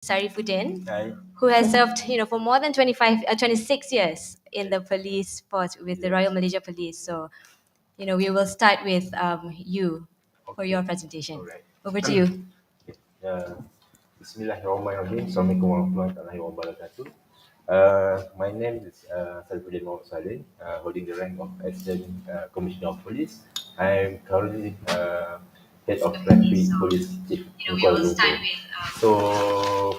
Sarifudin, Hi. who has served, for more than 26 years in the police force with the Royal Malaysia Police. So, we will start with you for your presentation. Alright. Over to you. Bismillahirrahmanirrahim. Assalamualaikum warahmatullahi wabarakatuh. My name is Sarifudin Mohd Salleh, holding the rank of Assistant Commissioner of Police. I am currently Head of Traffic Police Chief in Kuala Lumpur. So,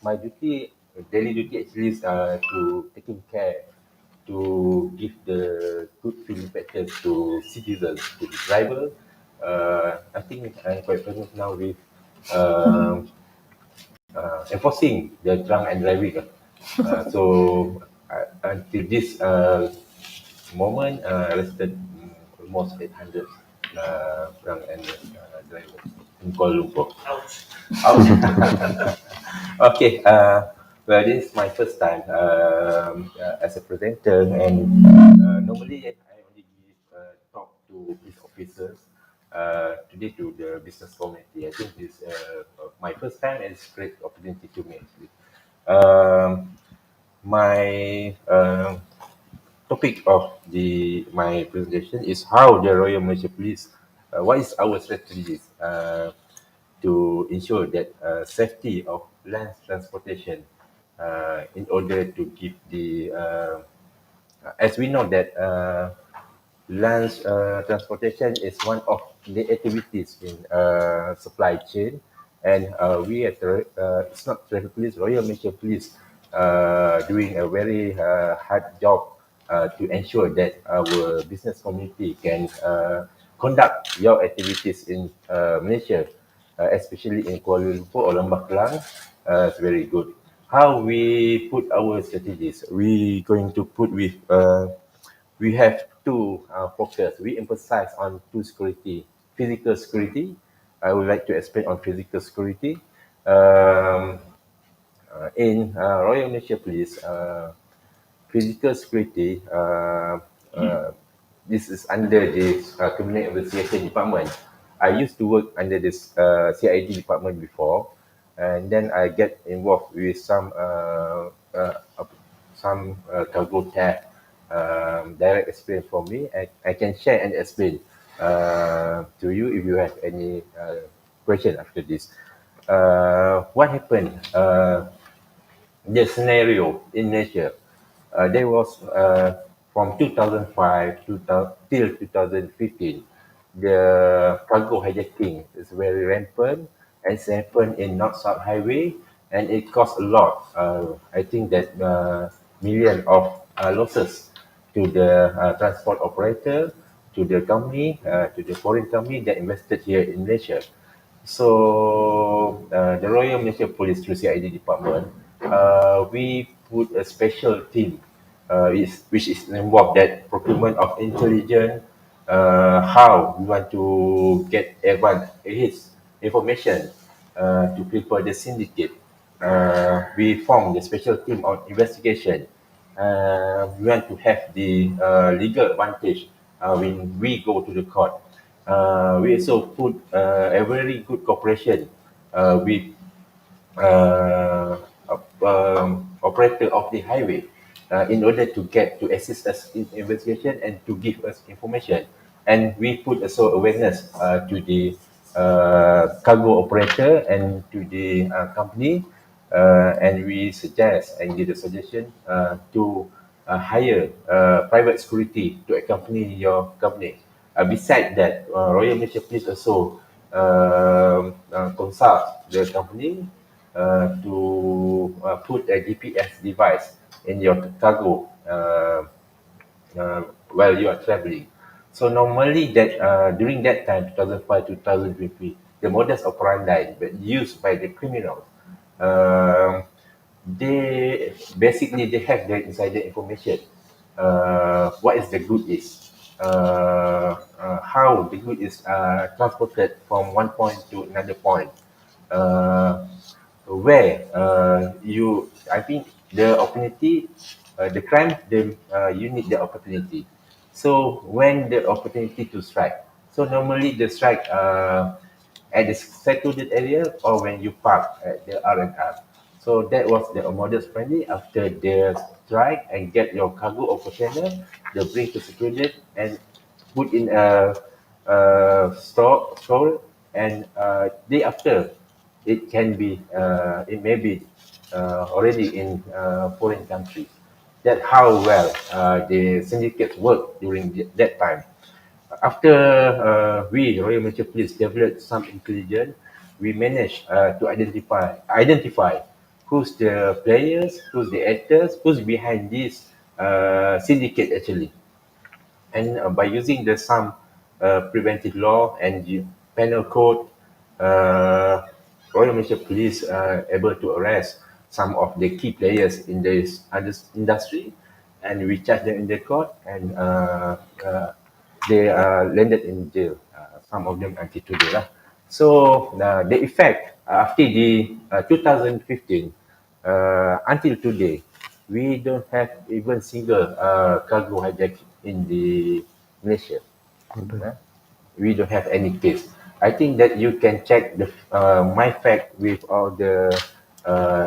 my daily duty actually is to taking care to give the good feeling factors to citizens, to the driver. I think I'm quite famous now with um enforcing the drunk and driving. Until this moment, arrested almost 800 drunk and drivers in Kuala Lumpur. Ouch. Okay. Well, this is my first time as a presenter, and normally I only give talk to police officers. Today to the business community. I think this my first time, and it's a great opportunity to me actually. My topic of my presentation is how the Royal Malaysia Police. What is our strategies to ensure that safety of land transportation in order to give as we know that land transportation is one of the activities in supply chain, and we at it's not traffic police, Royal Malaysia Police, doing a very hard job to ensure that our business community can conduct your activities in Malaysia, especially in Kuala Lumpur or Lembah Kelang. It's very good. How we put our strategies? We going to put with we have two focus. We emphasize on two security, physical security. I would like to explain on physical security. Um, in Royal Malaysia Police, physical security, this is under this Criminal Investigation Department. I used to work under this CID department before, and then I get involved with some cargo theft. Direct experience for me. I can share and explain to you if you have any question after this. What happened? The scenario in Malaysia, there was from 2005 till 2015, the cargo hijacking is very rampant, and it's happened in North-South Highway, and it cost a lot. I think that million of losses to the transport operator, to the company, to the foreign company that invested here in Malaysia. So the Royal Malaysia Police through CID department, we put a special team, which is involved that procurement of intelligence, how we want to get everyone his information to prepare the syndicate. We form the special team on investigation. We want to have the legal advantage when we go to the court. We also put a very good cooperation with operator of the highway in order to assist us in investigation and to give us information. And we put also awareness to the cargo operator and to the company, and we suggest and give a suggestion to hire private security to accompany your company. Besides that, Royal Malaysia Police also consult the company to put a GPS device in your cargo while you are traveling. So normally that during that time, 2005 to 2020, the modus operandi but used by the criminals, they have the insider information. What is the good is, how the good is transported from one point to another point. Where I think the opportunity, the crime, you need the opportunity. So when the opportunity to strike, so normally the strike at the secluded area or when you park at the R&R. So that was the modus operandi after the strike and get your cargo or container, they bring to secluded and put in a store and day after it may be already in foreign countries. That's how well the syndicates work during that time. After we, Royal Malaysia Police, developed some intelligence, we managed to identify who's the players, who's the actors, who's behind this syndicate actually. And by using the some preventive law and penal code, uh, Royal Malaysia Police able to arrest some of the key players in this industry, and we charge them in the court, and they landed in jail. Some of them until today lah. So the effect after the 2015 until today, we don't have even single cargo hijacking in the Malaysia. We don't have any case. I think that you can check the my fact with all the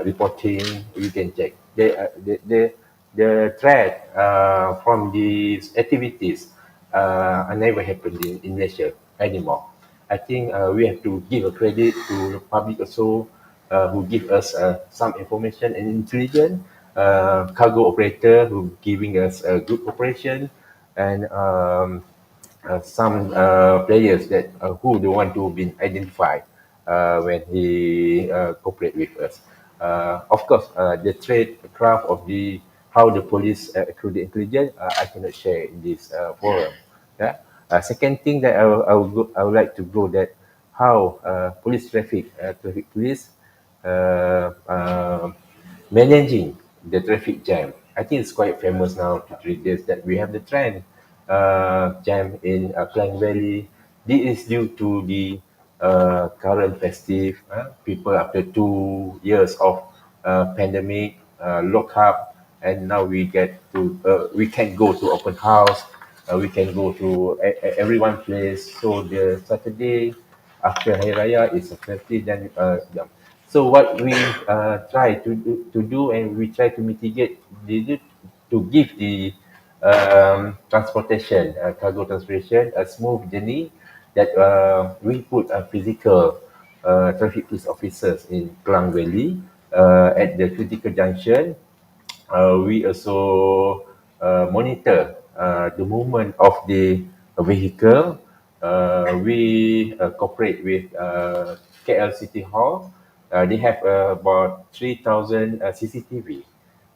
reporting. You can check the threat from these activities are never happened in Malaysia anymore. I think we have to give a credit to the public also who give us some information and intelligence. Cargo operator who giving us a good cooperation, and some players that who the one to be identified when he cooperate with us. Of course, the trade craft of the how the police accrue the intelligence, I cannot share in this forum. Yeah. Second thing that I would like to go that how police traffic police uh, uh, managing the traffic jam. I think it's quite famous now to 3 days that we have the trend jam in Klang Valley. This is due to the current festive. People after 2 years of pandemic lock up, and now we can go to open house. We can go to everyone place. So the Saturday after Hari Raya is a festive. Then so what we try to do, and we try to mitigate to give the transportation, cargo transportation, a smooth journey, that we put a physical traffic police officers in Klang Valley at the critical junction. We also monitor the movement of the vehicle. We cooperate with KL City Hall. They have about 3,000 CCTV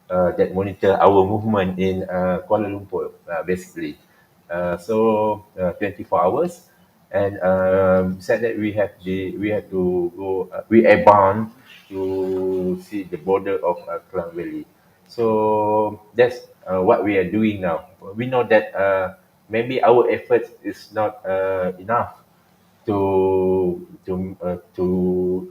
that monitor our movement in Kuala Lumpur, basically. 24 hours, and said that we have to go. We are bound to see the border of Klang Valley. So that's what we are doing now. We know that maybe our efforts is not enough to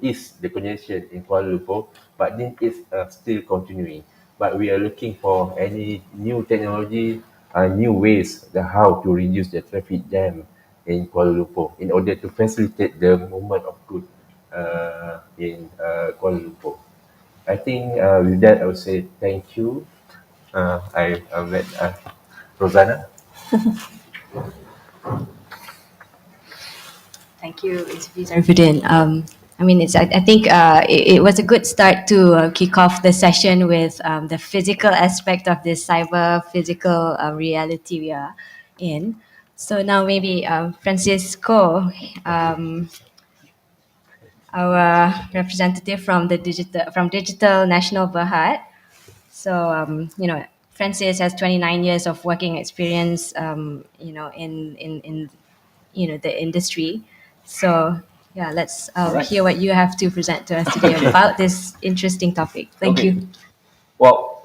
ease the congestion in Kuala Lumpur, but then it's still continuing. But we are looking for any new technology, new ways how to reduce the traffic jam in Kuala Lumpur in order to facilitate the movement of goods in Kuala Lumpur. I think with that I would say thank you. I'll let Ruzanna. Thank you, Sarifudin. I mean, I think it was a good start to kick off the session with the physical aspect of this cyber physical reality we are in. So now maybe Francisco, our representative from the digital national Berhad. So Francis has 29 years of working experience, in the industry. So yeah, let's Right. hear what you have to present to us today Okay. about this interesting topic. Thank Okay. you. Well,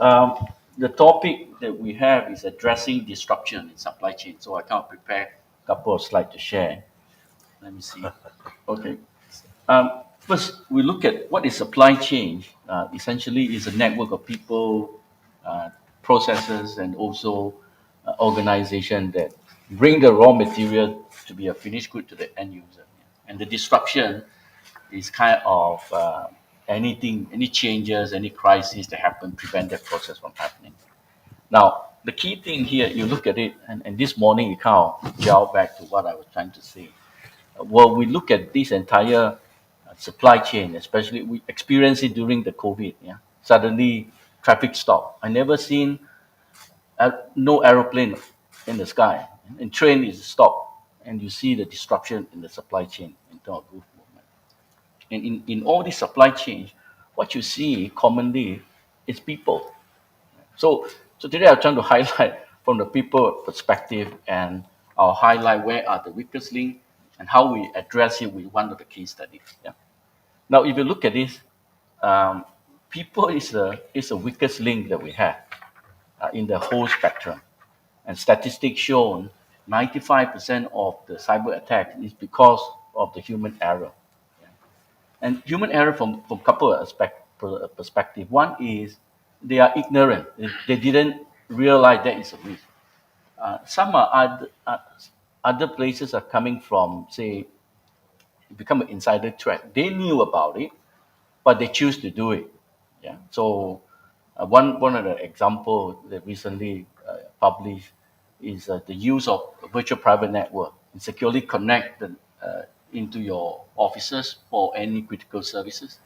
the topic that we have is addressing disruption in supply chain. So I kind of prepare a couple of slides to share. Let me see. Okay. First, we look at what is supply chain. Essentially, is a network of people, processes, and also organization that bring the raw material to be a finished good to the end user. And the disruption is kind of any changes, any crises that happen, prevent that process from happening. Now, the key thing here, you look at it, and this morning it kind of gel back to what I was trying to say. Well, we look at this entire supply chain, especially we experienced it during the COVID. Yeah, suddenly traffic stop. I never seen no aeroplane in the sky, and train is stopped, and you see the disruption in the supply chain in terms of goods movement. And in all these supply chains, what you see commonly is people. So today I'm trying to highlight from the people perspective, and I'll highlight where are the weakest link and how we address it with one of the case studies. Yeah. Now, if you look at this, people is the weakest link that we have in the whole spectrum. And statistics shown 95% of the cyber attack is because of the human error. And human error from couple of perspective. One is they are ignorant. They didn't realize that is a risk. Some are other places are coming from, say, become an insider threat. They knew about it, but they choose to do it. Yeah. So one of the example that recently published is the use of a virtual private network and securely connect into your offices for any critical services.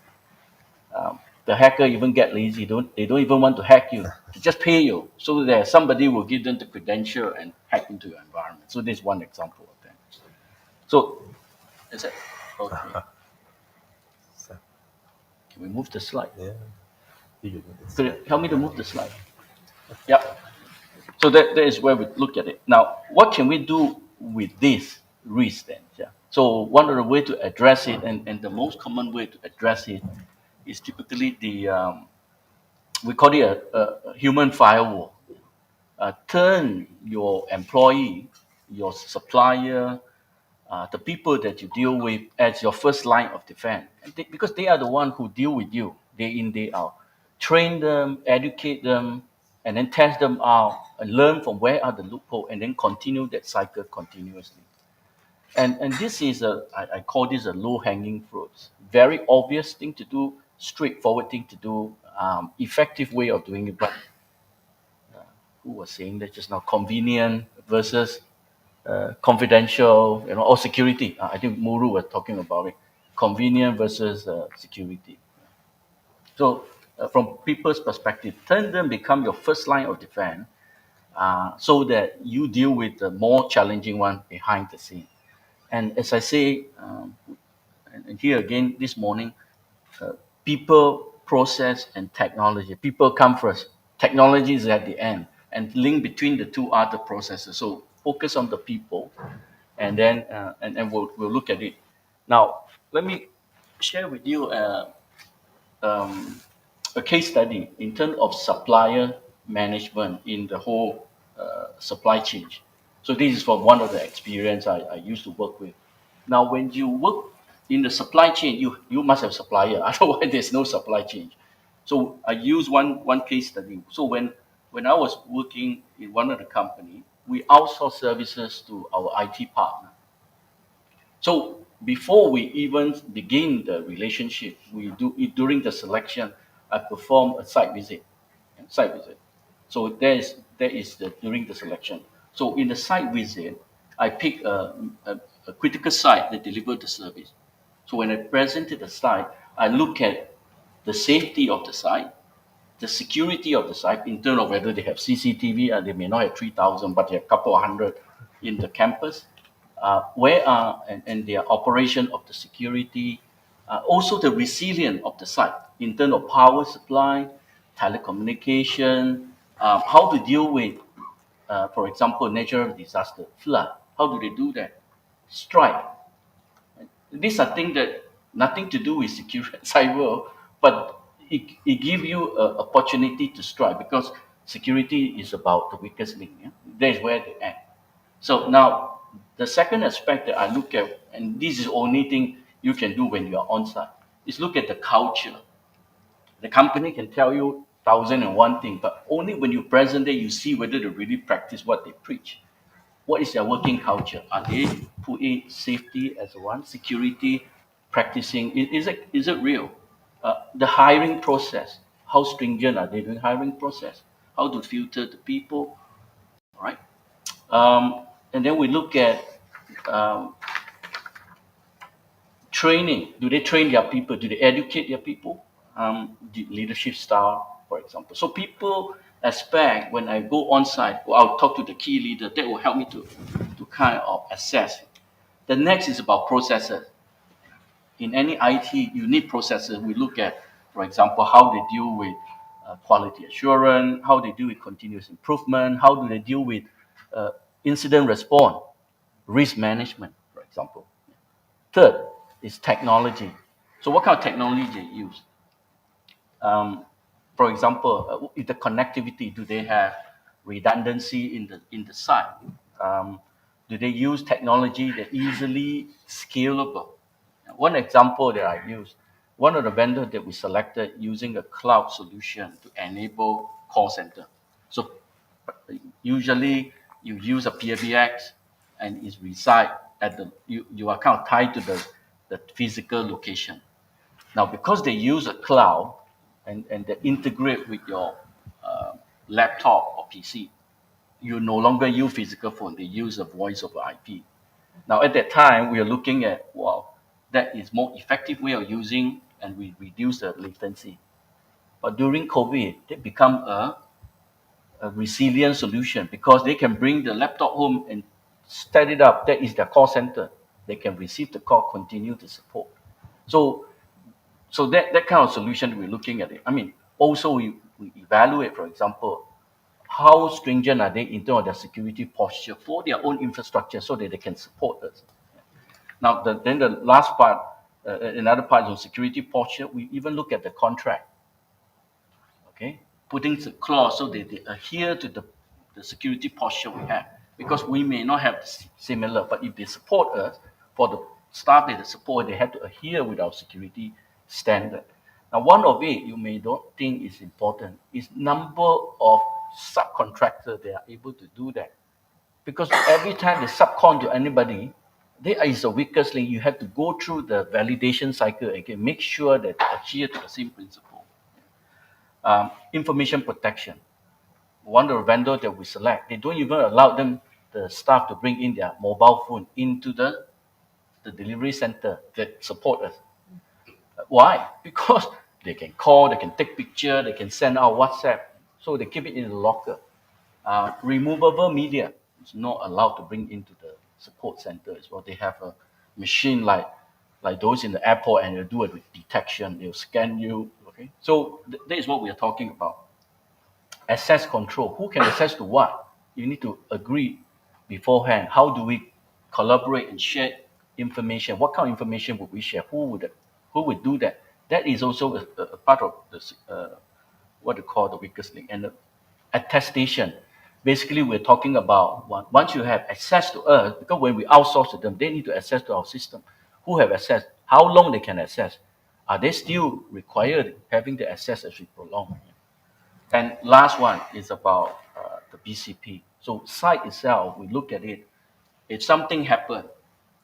The hacker even get lazy. They don't even want to hack you. They just pay you so that somebody will give them the credential and hack into your environment. So this is one example of that. So is it okay? Can we move the slide? Yeah. Could you help me to move the slide? Yep. So that is where we look at it. Now, what can we do with this risk then? Yeah. So one of the way to address it, and the most common way to address it, is typically we call it a human firewall. Turn your employee, your supplier, the people that you deal with as your first line of defense, because they are the one who deal with you day in, day out. Train them, educate them, and then test them out and learn from where are the loopholes, and then continue that cycle continuously. And this is I call this a low hanging fruit. Very obvious thing to do, straightforward thing to do, effective way of doing it. But who was saying that just now? Convenient versus confidential, or security. I think Muru was talking about it. Convenient versus security. So, from people's perspective, turn them become your first line of defense, so that you deal with the more challenging one behind the scene. And as I say, and here again this morning, people, process, and technology. People come first. Technology is at the end, and link between the two other processes. So focus on the people, and then and we'll look at it. Now, let me share with you a case study in terms of supplier management in the whole supply chain. So this is from one of the experience I used to work with. Now, when you work in the supply chain, you must have supplier. Otherwise, there's no supply chain. So I use one case study. So when I was working in one of the company, we outsource services to our IT partner. So before we even begin the relationship, we do it during the selection. I perform a site visit. Site visit. So there is during the selection. So in the site visit, I pick a critical site that delivered the service. So when I presented the site, I look at the safety of the site, the security of the site in terms of whether they have CCTV, and they may not have 3,000, but they have a couple of hundred in the campus. Where are and their operation of the security, also the resilience of the site in terms of power supply, telecommunication, how to deal with, for example, natural disaster, flood. How do they do that? Strike. These are things that nothing to do with security cyber, but it gives you an opportunity to strike, because security is about the weakest link. Yeah? That is where they act. So now, the second aspect that I look at, and this is the only thing you can do when you are on site, is look at the culture. The company can tell you 1,001 things, but only when you present there, you see whether they really practice what they preach. what is their working culture? Are they putting safety as one, security, practicing? Is it real? The hiring process, how stringent are they doing hiring process? How to filter the people, all right? And then we look at um, training. Do they train their people? Do they educate their people? The leadership style, for example. So people expect when I go on site, well, I'll talk to the key leader. That will help me to kind of assess. The next is about processes. In any IT, you need processes. We look at, for example, how they deal with quality assurance, how they deal with continuous improvement, how do they deal with uh, incident response, risk management, for example. Third is technology. So what kind of technology they use? For example, with the connectivity, do they have redundancy in the site? Do they use technology that easily scalable? One example that I used, one of the vendors that we selected using a cloud solution to enable call center. So usually you use a PBX and it's reside at you are kind of tied to the physical location. Now, because they use a cloud and they integrate with your uh, laptop or PC, you no longer use physical phone. They use a voice over IP. Now, at that time, we are looking at, well, that is more effective way of using and we reduce the latency. But during COVID, they become a resilient solution because they can bring the laptop home and set it up. That is their call center. They can receive the call, continue to support. So that kind of solution we're looking at it. I mean, also we evaluate, for example, how stringent are they in terms of their security posture for their own infrastructure so that they can support us. Now, then the last part, another part is on security posture. We even look at the contract, okay? Putting the clause so that they adhere to the security posture we have. Because we may not have similar, but if they support us, for the staff that they support, they have to adhere with our security standard. Now, one of it you may not think is important is number of subcontractors that are able to do that. Because every time they subcon to anybody, there is a weakest link. You have to go through the validation cycle again, make sure that they adhere to the same principle. Information protection. One of the vendors that we select, they don't even allow the staff to bring in their mobile phone into the delivery center that support us. Why? Because they can call, they can take picture, they can send out WhatsApp. So they keep it in the locker. Removable media is not allowed to bring into the support center as well. They have a machine like those in the airport and they'll do a detection. They'll scan you. Okay. So that is what we are talking about. Access control. Who can access to what? You need to agree beforehand. How do we collaborate and share information? What kind of information would we share? Who would do that? That is also a part of this what they call the weakest link. And the attestation. Basically, we're talking about once you have access to us, because when we outsource to them, they need to access to our system. Who have access? How long they can access? Are they still required having the access as we prolong? And last one is about the BCP. So site itself, we look at it. If something happened,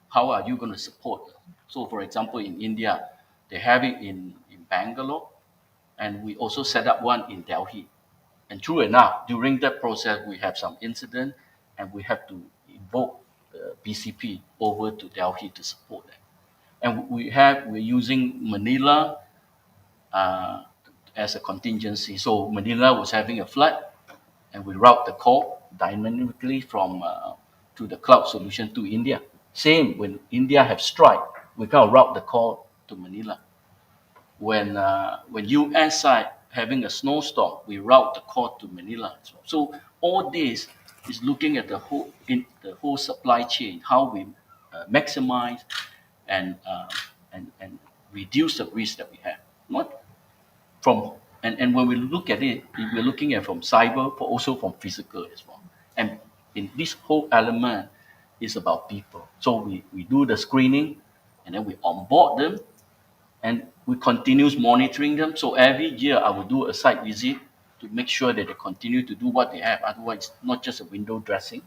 how are you going to support? So for example, in India, they have it in Bangalore, and we also set up one in Delhi. And true enough, during that process, we have some incident, and we have to invoke the BCP over to Delhi to support that. And we're using Manila uh, as a contingency. So Manila was having a flood, and we route the call dynamically from to the cloud solution to India. Same when India have strike, we can route the call to Manila. When US side having a snowstorm, we route the call to Manila as well. So all this is looking at the whole supply chain, how we maximize and and reduce the risk that we have. Not from and when we look at it, we're looking at from cyber, but also from physical as well. And in this whole element is about people. So we do the screening and then we onboard them and we continues monitoring them. So every year I will do a site visit to make sure that they continue to do what they have. Otherwise, it's not just a window dressing.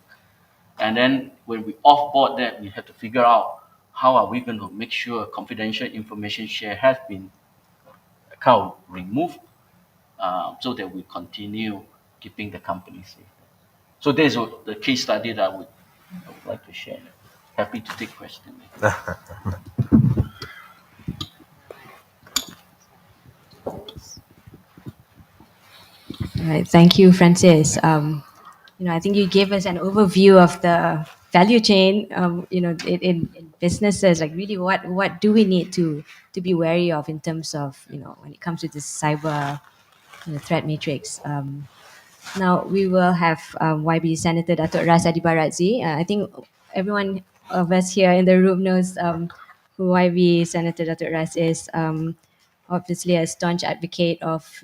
And then when we offboard that, we have to figure out how are we going to make sure confidential information share has been account removed, so that we continue keeping the company safe. So there's the case study that I would like to share. Happy to take questions. All right, thank you, Francis. I think you gave us an overview of the value chain. In businesses, like really, what do we need to be wary of in terms of when it comes to this cyber threat matrix. Now we will have YB Senator Datuk Adiba Radzi. I think everyone of us here in the room knows who YB Senator Datuk Raz is. Obviously, a staunch advocate of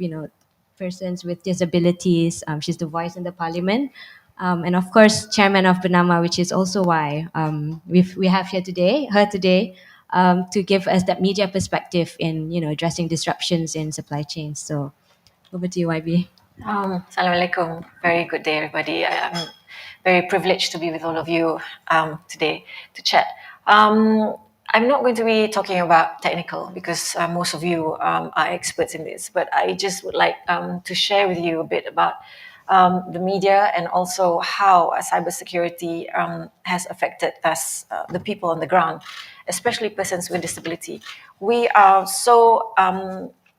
persons with disabilities. She's the voice in the parliament. And of course, chairman of BERNAMA, which is also why we have her today, to give us that media perspective in addressing disruptions in supply chains. So over to you, YB. Assalamualaikum. Very good day, everybody. I'm very privileged to be with all of you today to chat. I'm not going to be talking about technical because most of you are experts in this, but I just would like to share with you a bit about the media and also how cybersecurity has affected us, the people on the ground, especially persons with disability. We are so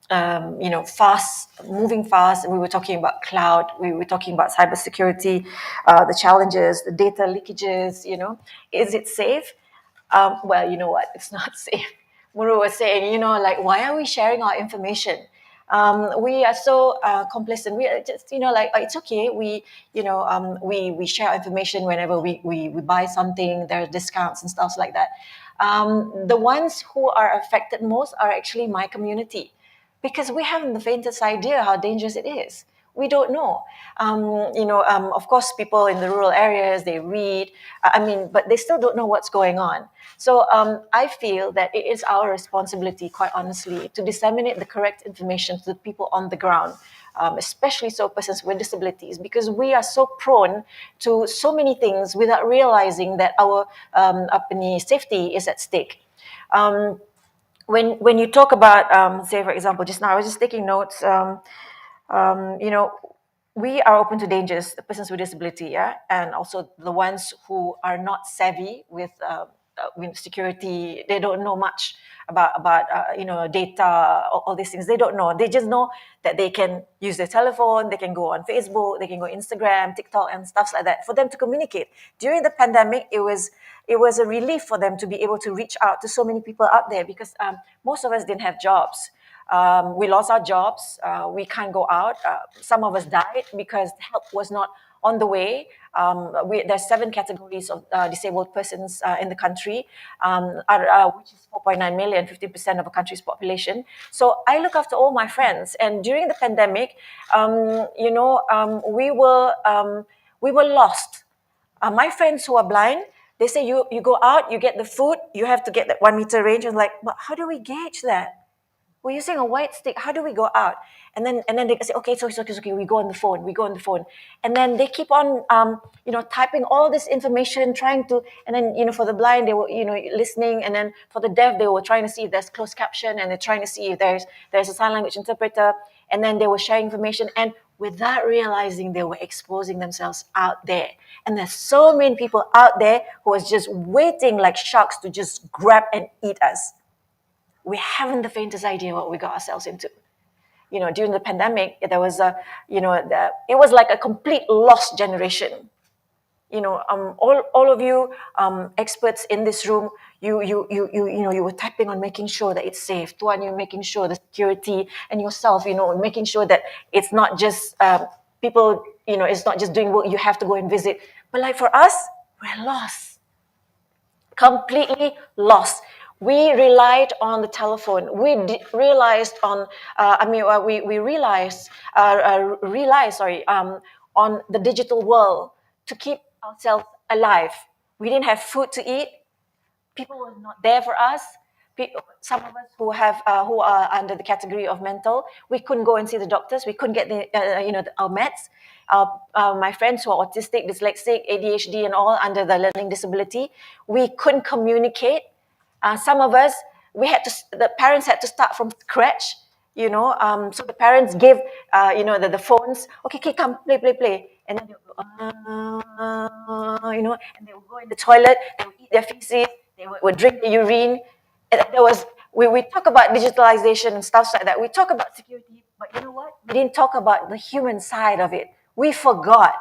moving fast. We were talking about cloud. We were talking about cybersecurity, the challenges, the data leakages. Is it safe? Well, you know what? It's not safe. Muru was saying, why are we sharing our information? We are so complacent. We are just, it's okay. We share our information whenever we buy something. There are discounts and stuff like that. The ones who are affected most are actually my community, because we haven't the faintest idea how dangerous it is. We don't know. Of course, people in the rural areas, they read, but they still don't know what's going on. So I feel that it is our responsibility, quite honestly, to disseminate the correct information to the people on the ground, especially so persons with disabilities, because we are so prone to so many things without realizing that our safety is at stake. When you talk about, say, for example, just now I was just taking notes. We are open to dangers, the persons with disability, and also the ones who are not savvy with security. They don't know much about data, all these things. They don't know. They just know that they can use their telephone, they can go on Facebook, they can go Instagram, TikTok, and stuff like that for them to communicate. During the pandemic, it was a relief for them to be able to reach out to so many people out there, because most of us didn't have jobs. We lost our jobs. We can't go out. Some of us died because help was not on the way. There's 7 categories of disabled persons in the country, which is 4.9 million, 50% of the country's population. So I look after all my friends. And during the pandemic, we were lost. My friends who are blind, they say you go out, you get the food, you have to get that 1 meter range. I was like, but how do we gauge that? We're using a white stick. How do we go out? And then they say, okay, it's okay. We go on the phone. And then they keep on, typing all this information, trying to, and then, for the blind, they were, listening. And then for the deaf, they were trying to see if there's closed caption, and they're trying to see if there's a sign language interpreter. And then they were sharing information. And without realizing, they were exposing themselves out there. And there's so many people out there who was just waiting like sharks to just grab and eat us. We haven't the faintest idea what we got ourselves into. During the pandemic, there was it was like a complete lost generation. All of you experts in this room, you were typing on making sure that it's safe. Tuan, you're making sure the security, and yourself, making sure that it's not just people, it's not just doing work you have to go and visit. But like for us, we're lost. Completely lost. We relied on the telephone. We realized on. We realized on the digital world to keep ourselves alive. We didn't have food to eat. People were not there for us. some of us who are under the category of mental, we couldn't go and see the doctors. We couldn't get our meds. My friends who are autistic, dyslexic, ADHD, and all under the learning disability, we couldn't communicate. Some of us, the parents had to start from scratch. So the parents give the phones. Okay, come play, and then they'll go, and they will go in the toilet. They will eat their feces. They would drink the urine. And we talk about digitalization and stuff like that. We talk about security, but you know what? We didn't talk about the human side of it. We forgot.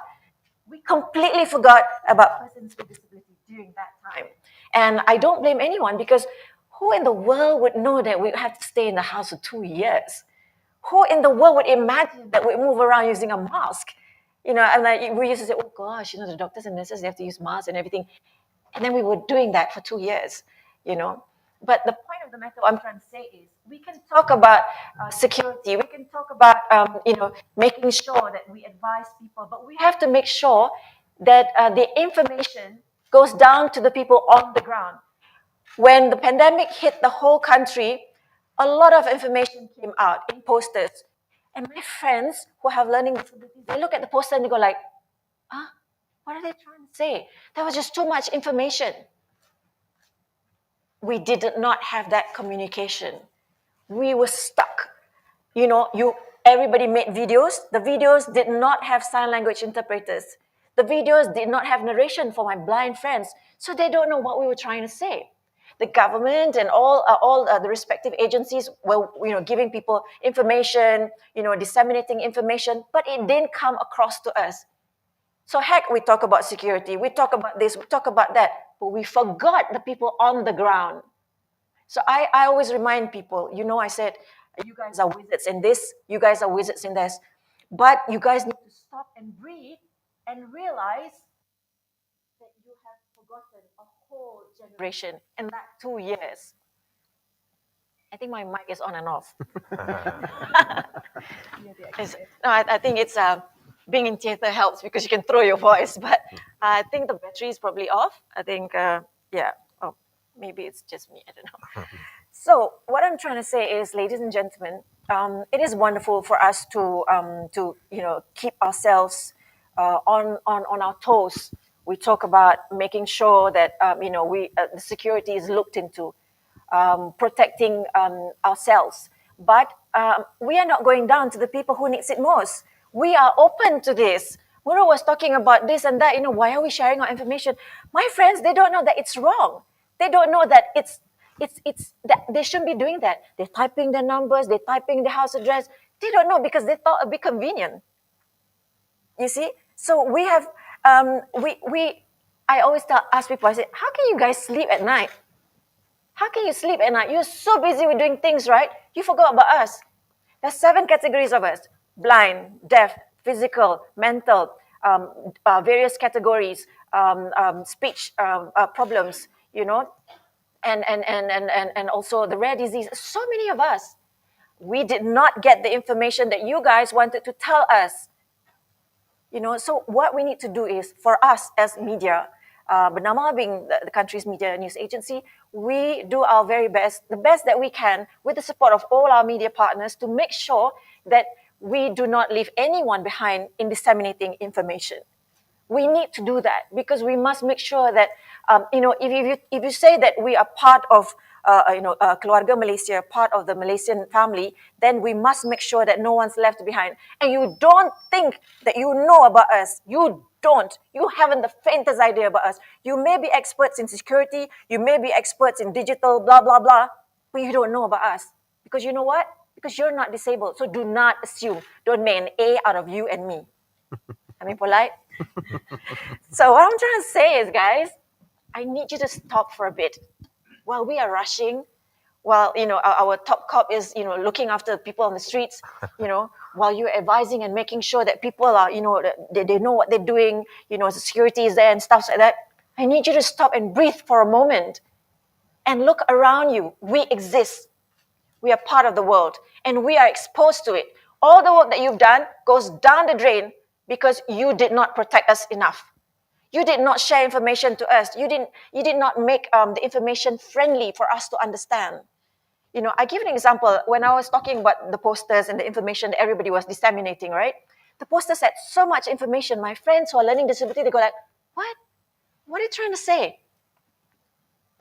We completely forgot about persons with disability during that time. And I don't blame anyone, because who in the world would know that we have to stay in the house for 2 years? Who in the world would imagine that we move around using a mask? And we used to say, oh gosh, the doctors and nurses, they have to use masks and everything. And then we were doing that for 2 years, But the point of the matter, what I'm trying to say is, we can talk about security. We can talk about, making sure that we advise people. But we have to make sure that the information goes down to the people on the ground. When the pandemic hit the whole country, a lot of information came out in posters. And my friends who have learning disabilities, they look at the poster and they go like, what are they trying to say? There was just too much information. We did not have that communication. We were stuck. Everybody made videos. The videos did not have sign language interpreters. The videos did not have narration for my blind friends, so they don't know what we were trying to say. The government and all the respective agencies were, giving people information, disseminating information, but it didn't come across to us. So heck, we talk about security, we talk about this, we talk about that, but we forgot the people on the ground. So I always remind people, I said, you guys are wizards in this, you guys are wizards in this, but you guys need to stop and breathe and realize that you have forgotten a whole generation in that 2 years. I think my mic is on and off. I think it's being in theater helps because you can throw your voice, but I think the battery is probably off. I think, maybe it's just me, I don't know. So what I'm trying to say is, ladies and gentlemen, it is wonderful for us to keep ourselves on our toes. We talk about making sure that the security is looked into, protecting ourselves. But we are not going down to the people who needs it most. We are open to this. Muro was talking about this and that. Why are we sharing our information? My friends, they don't know that it's wrong. They don't know that it's that they shouldn't be doing that. They're typing their numbers. They're typing their house address. They don't know because they thought it'd be convenient. You see? So we have I always ask people. I say, how can you guys sleep at night? How can you sleep at night? You're so busy with doing things, right? You forgot about us. There's 7 categories of us: blind, deaf, physical, mental, various categories, speech problems, and also the rare disease. So many of us, we did not get the information that you guys wanted to tell us. So what we need to do is, for us as media, BERNAMA being the country's media news agency, we do our very best, the best that we can, with the support of all our media partners, to make sure that we do not leave anyone behind in disseminating information. We need to do that because we must make sure that, if you say that we are part of, Keluarga Malaysia, part of the Malaysian family, then we must make sure that no one's left behind. And you don't think that you know about us. You don't. You haven't the faintest idea about us. You may be experts in security. You may be experts in digital, blah, blah, blah, but you don't know about us. Because you know what? Because you're not disabled. So do not assume. Don't make an A out of you and me. I mean, polite. So what I'm trying to say is, guys, I need you to stop for a bit. While we are rushing, while our top cop is looking after people on the streets, while you're advising and making sure that people are they know what they're doing, security is there and stuff like that. I need you to stop and breathe for a moment and look around you. We exist. We are part of the world and we are exposed to it. All the work that you've done goes down the drain because you did not protect us enough. You did not share information to us. You did not make the information friendly for us to understand. You know, I give an example. When I was talking about the posters and the information that everybody was disseminating, right? The posters had so much information. My friends who are learning disability, they go like, what? What are you trying to say?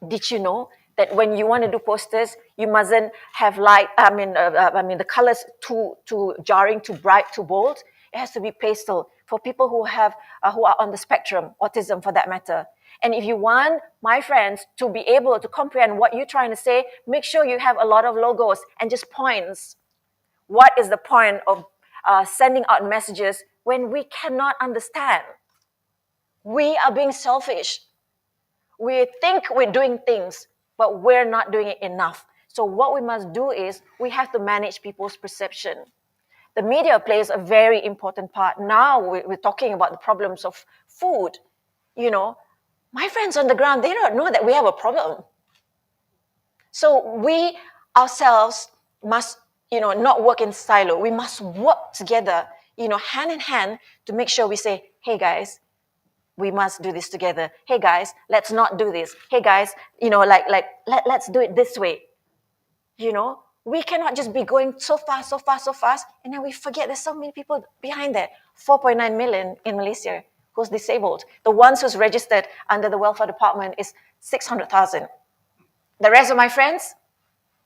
Did you know that when you want to do posters, you mustn't have light, the colors too jarring, too bright, too bold. It has to be pastel for people who are on the spectrum, autism for that matter. And if you want my friends to be able to comprehend what you're trying to say, make sure you have a lot of logos and just points. What is the point of sending out messages when we cannot understand? We are being selfish. We think we're doing things, but we're not doing it enough. So what we must do is we have to manage people's perception. The media plays a very important part. Now we're talking about the problems of food. You know, my friends on the ground, they don't know that we have a problem. So we ourselves must, not work in silo. We must work together, hand in hand to make sure we say, hey guys, we must do this together. Hey guys, let's not do this. Hey guys, let's do it this way. We cannot just be going so fast, and then we forget there's so many people behind there. 4.9 million in Malaysia who's disabled. The ones who's registered under the welfare department is 600,000. The rest of my friends,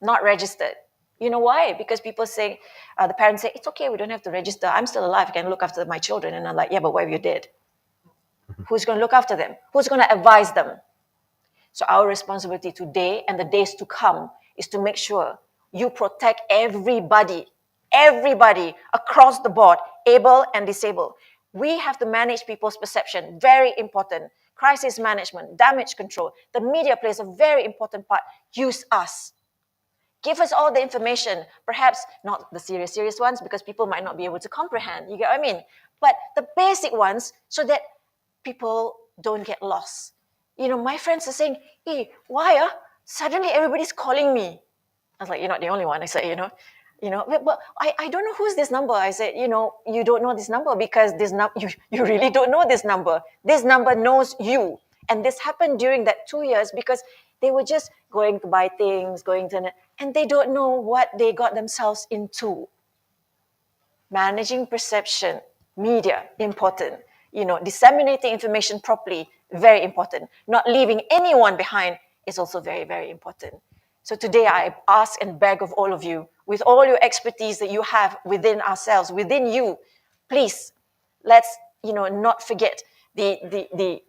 not registered. You know why? Because people say, the parents say, it's okay, we don't have to register. I'm still alive, I can look after my children. And I'm like, yeah, but what if you're dead? Who's going to look after them? Who's going to advise them? So our responsibility today and the days to come is to make sure you protect everybody across the board, able and disabled. We have to manage people's perception, very important. Crisis management, damage control. The media plays a very important part. Use us. Give us all the information, perhaps not the serious ones because people might not be able to comprehend, you get what I mean? But the basic ones so that people don't get lost. My friends are saying, hey, why? Suddenly everybody's calling me. I was like, you're not the only one. I said, but I don't know who's this number. I said, you don't know this number because you really don't know this number. This number knows you. And this happened during that 2 years because they were just going to buy things, and they don't know what they got themselves into. Managing perception, media, important. Disseminating information properly, very important. Not leaving anyone behind is also very, very important. So today I ask and beg of all of you, with all your expertise that you have within ourselves, within you, please, let's not forget the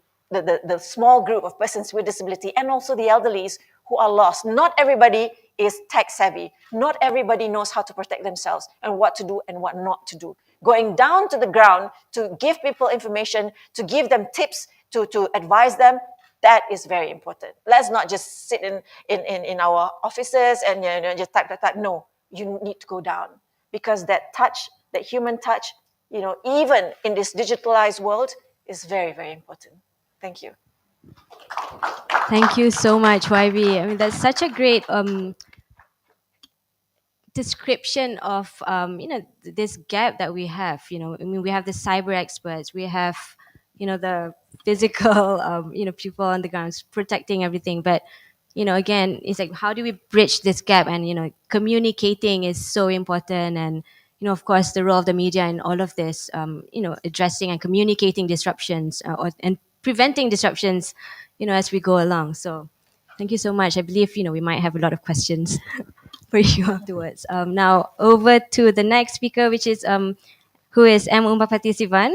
small group of persons with disability and also the elderlies who are lost. Not everybody is tech savvy. Not everybody knows how to protect themselves and what to do and what not to do. Going down to the ground to give people information, to give them tips, to advise them, that is very important. Let's not just sit in our offices and just type. No, you need to go down because that touch, that human touch, even in this digitalized world, is very, very important. Thank you. Thank you so much, YB. I mean, that's such a great description of this gap that we have. I mean, we have the cyber experts, we have the physical people on the ground protecting everything, but again, it's like, how do we bridge this gap? And communicating is so important, and of course the role of the media in all of this, addressing and communicating disruptions, and preventing disruptions as we go along. So thank you so much. I believe we might have a lot of questions for you afterwards. Now over to the next speaker, which is who is Umapathy Sivan,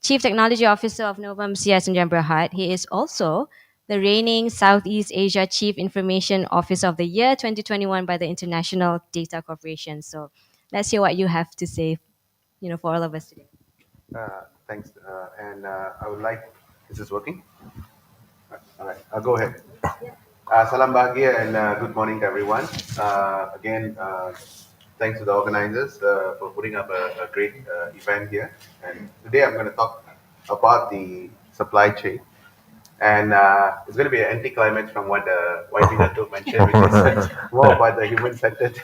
Chief Technology Officer of Novem CS and Berhad. He is also the reigning Southeast Asia Chief Information Officer of the Year 2021 by the International Data Corporation. So let's hear what you have to say, for all of us today. Thanks. I would like, is this working? All right, I'll go ahead. Salam bahagia and good morning to everyone. Again, thanks to the organizers for putting up a great event here. And today I'm going to talk about the supply chain. And it's going to be an anti-climax from what YB Datuk mentioned, which is more about the human-centered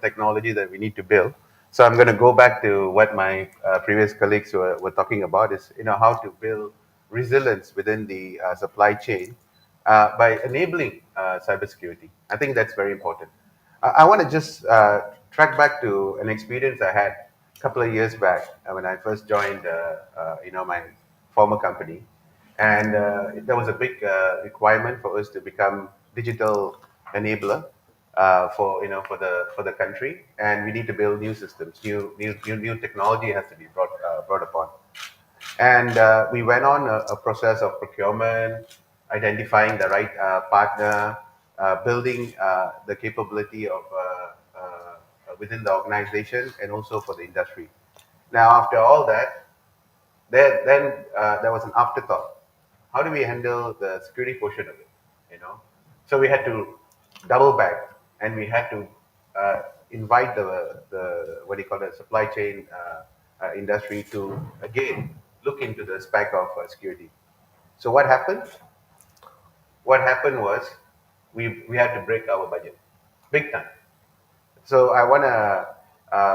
technology that we need to build. So I'm going to go back to what my previous colleagues were talking about is, how to build resilience within the supply chain by enabling cybersecurity. I think that's very important. I want to just track back to an experience I had a couple of years back when I first joined, my former company, and there was a big requirement for us to become digital enabler for the country, and we need to build new systems, new technology has to be brought upon. And we went on a process of procurement, identifying the right partner, building the capability of within the organization and also for the industry. Now, after all that, there was an afterthought. How do we handle the security portion of it? So we had to double back, and we had to invite the what do you call it, supply chain industry to again look into the spec of security. So what happened? What happened was we had to break our budget big time. So I want to,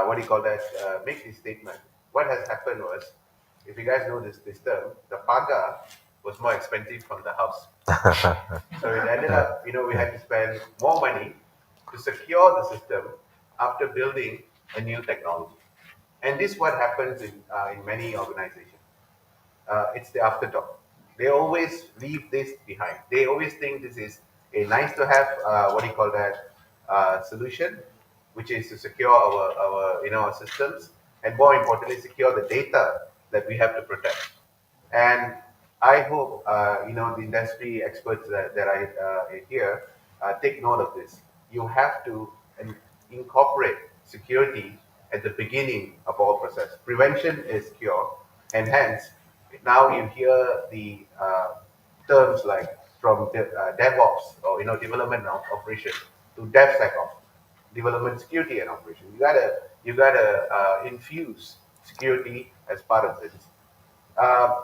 what do you call that, make this statement. What has happened was, if you guys know this term, the paga was more expensive from the house. So it ended up, we had to spend more money to secure the system after building a new technology. And this is what happens in many organizations. It's the afterthought. They always leave this behind. They always think this is a nice to have, what do you call that, solution, which is to secure our systems, and more importantly, secure the data that we have to protect. And I hope the industry experts that I hear take note of this. You have to incorporate security at the beginning of all process. Prevention is cure, and hence now you hear the terms like from DevOps, or development of operation, to DevSecOps, development, security, and operation. You gotta infuse security as part of this.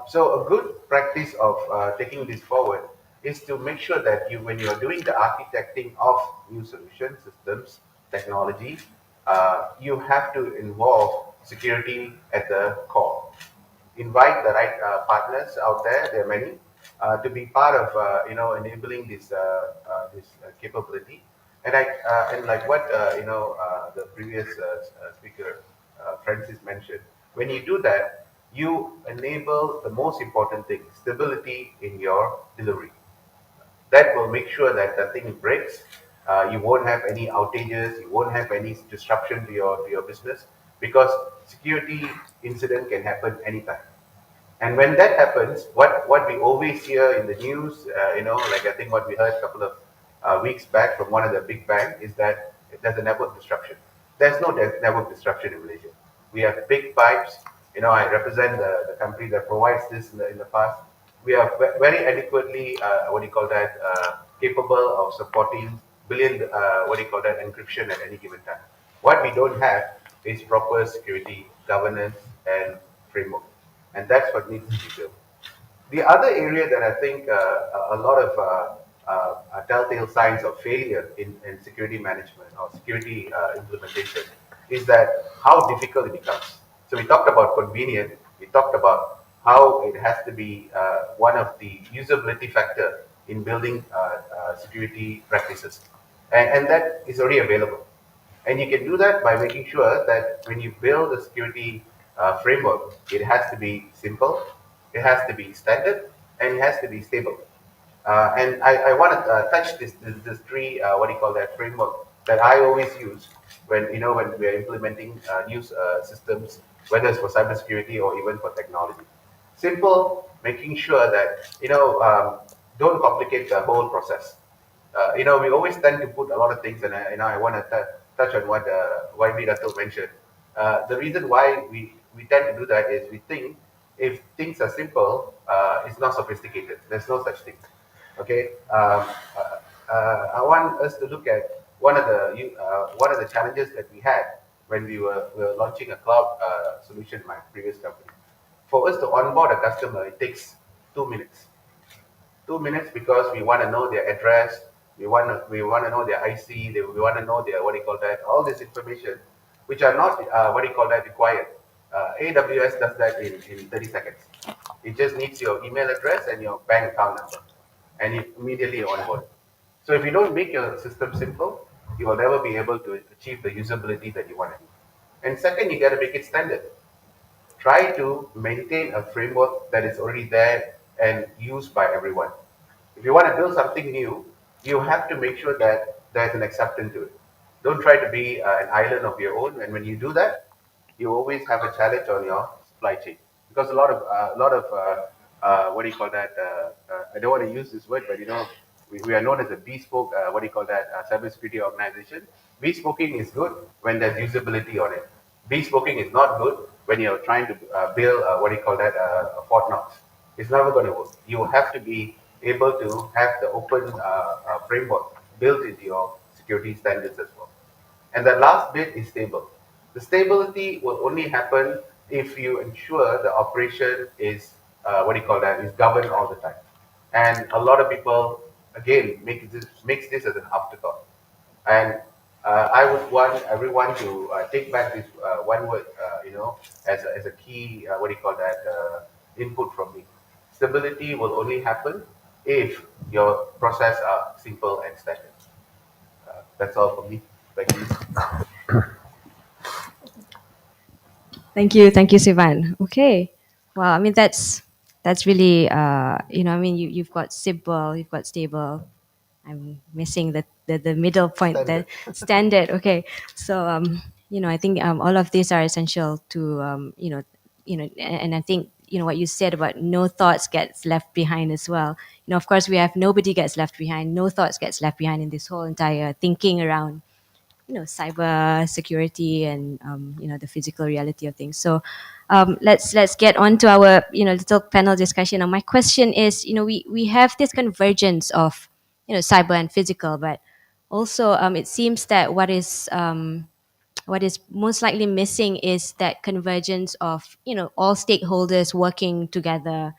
So a good practice of taking this forward is to make sure that when you are doing the architecting of new solutions, systems, technology, you have to involve security at the core. Invite the right partners out there. There are many to be part of enabling this capability. And like what the previous speaker Francis mentioned, when you do that, you enable the most important thing: stability in your delivery. That will make sure that the thing breaks. You won't have any outages. You won't have any disruption to your business, because security incident can happen anytime. And when that happens, what we always hear in the news, like I think what we heard a couple of weeks back from one of the big banks, is that there's a network disruption. There's no network disruption in Malaysia. We have big pipes. I represent the company that provides this in the past. We are very adequately, what do you call that, capable of supporting billion, what do you call that, encryption at any given time. What we don't have is proper security governance and framework, and that's what needs to be built. The other area that I think a lot of telltale signs of failure in security management or security implementation is that how difficult it becomes. So we talked about convenient. We talked about how it has to be one of the usability factor in building security practices, and that is already available. And you can do that by making sure that when you build a security framework, it has to be simple, it has to be standard, and it has to be stable. And I want to touch this three, what do you call that, framework that I always use when we are implementing new systems, whether it's for cybersecurity or even for technology. Simple, making sure that don't complicate the whole process. We always tend to put a lot of things, and I want to touch on what YB Datuk mentioned. The reason why we tend to do that is we think if things are simple, it's not sophisticated. There's no such thing. Okay, I want us to look at one of the challenges that we had when we were launching a cloud solution in my previous company. For us to onboard a customer, it takes 2 minutes. 2 minutes, because we want to know their address, we want to know their IC, we want to know their, what do you call that, all this information. which are not required. AWS does that in 30 seconds. It just needs your email address and your bank account number, and you immediately onboard. So if you don't make your system simple, you will never be able to achieve the usability that you want. And second, you got to make it standard. Try to maintain a framework that is already there and used by everyone. If you want to build something new, you have to make sure that there's an acceptance to it. Don't try to be an island of your own. And when you do that, you always have a challenge on your supply chain, because I don't want to use this word, but we are known as a bespoke cybersecurity organization. Bespoking is good when there's usability on it. Bespoking is not good when you're trying to build Fort Knox. It's never going to work. You have to be able to have the open framework built into your security standards as well. And the last bit is stable. The stability will only happen if you ensure the operation is is governed all the time. And a lot of people again makes this as an afterthought. And I would want everyone to take back this one word, as a key input from me. Stability will only happen if your process are simple and standard. That's all for me. Thank you. Thank you, Sivan. Okay, well, I mean that's really I mean you've got simple, you've got stable. I'm missing the middle point, the standard. Okay, so I think all of these are essential to and I think what you said about no thoughts gets left behind as well. Of course we have nobody gets left behind, no thoughts gets left behind in this whole entire thinking around cyber security and the physical reality of things. So let's get on to our little panel discussion. Now my question is, we have this convergence of cyber and physical, but also it seems that what is most likely missing is that convergence of all stakeholders working together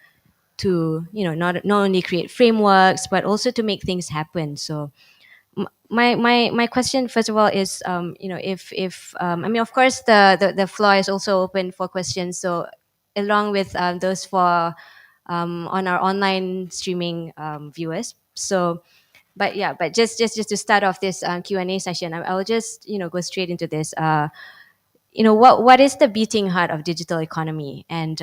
to not only create frameworks but also to make things happen. So my question first of all is if I mean, of course the floor is also open for questions, so along with those for on our online streaming viewers. So but yeah, but just to start off this Q&A session, I will just go straight into this. What is the beating heart of digital economy? And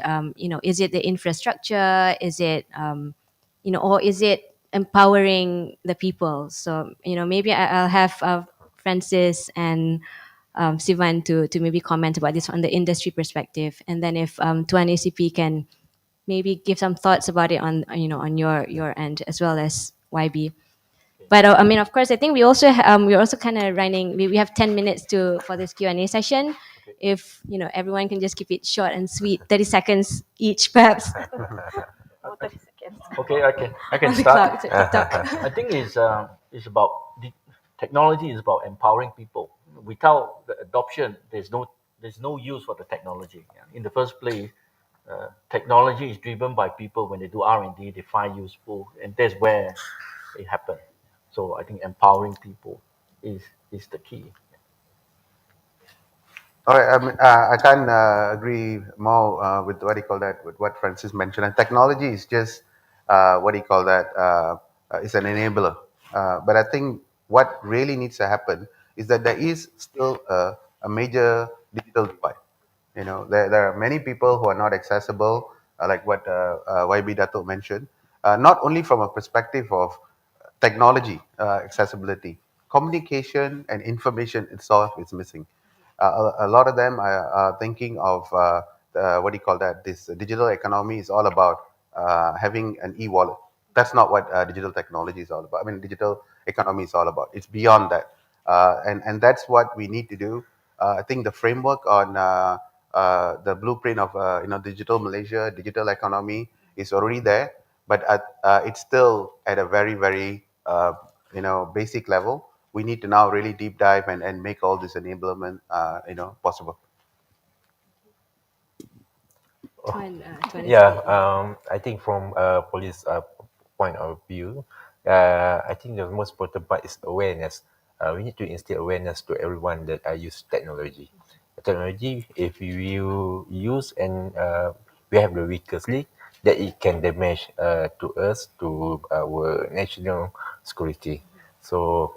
is it the infrastructure? Is it or is it empowering the people? So maybe I'll have Francis and Sivan to maybe comment about this on the industry perspective, and then if Tuan ACP can maybe give some thoughts about it on on your end as well as YB. But I mean, of course, I think we're also kind of running. We have 10 minutes for this Q&A session. If everyone can just keep it short and sweet, 30 seconds each, perhaps. Oh, 30 seconds. Okay, I can On the start. clock, TikTok. I think it's about technology is about empowering people. Without the adoption, there's no use for the technology. In the first place, technology is driven by people. When they do R&D, they find useful, and that's where it happens. So I think empowering people is the key. All right, I can't agree more with with what Francis mentioned. And technology is just is an enabler. But I think what really needs to happen is that there is still a major digital divide. There are many people who are not accessible, like what YB Datuk mentioned, not only from a perspective of technology accessibility, communication and information itself is missing. A lot of them are thinking of this digital economy is all about having an e-wallet. That's not what digital technology is all about. I mean, digital economy is all about. It's beyond that, and that's what we need to do. I think the framework on the blueprint of digital Malaysia, digital economy is already there, but it's still at a very very basic level. We need to now really deep dive and make all this enablement possible. Tuan Yeah, ACP. I think from police point of view, I think the most important part is awareness. We need to instill awareness to everyone that use technology. technology, if you use and we have the weakest link, that it can damage to us, to our national security. So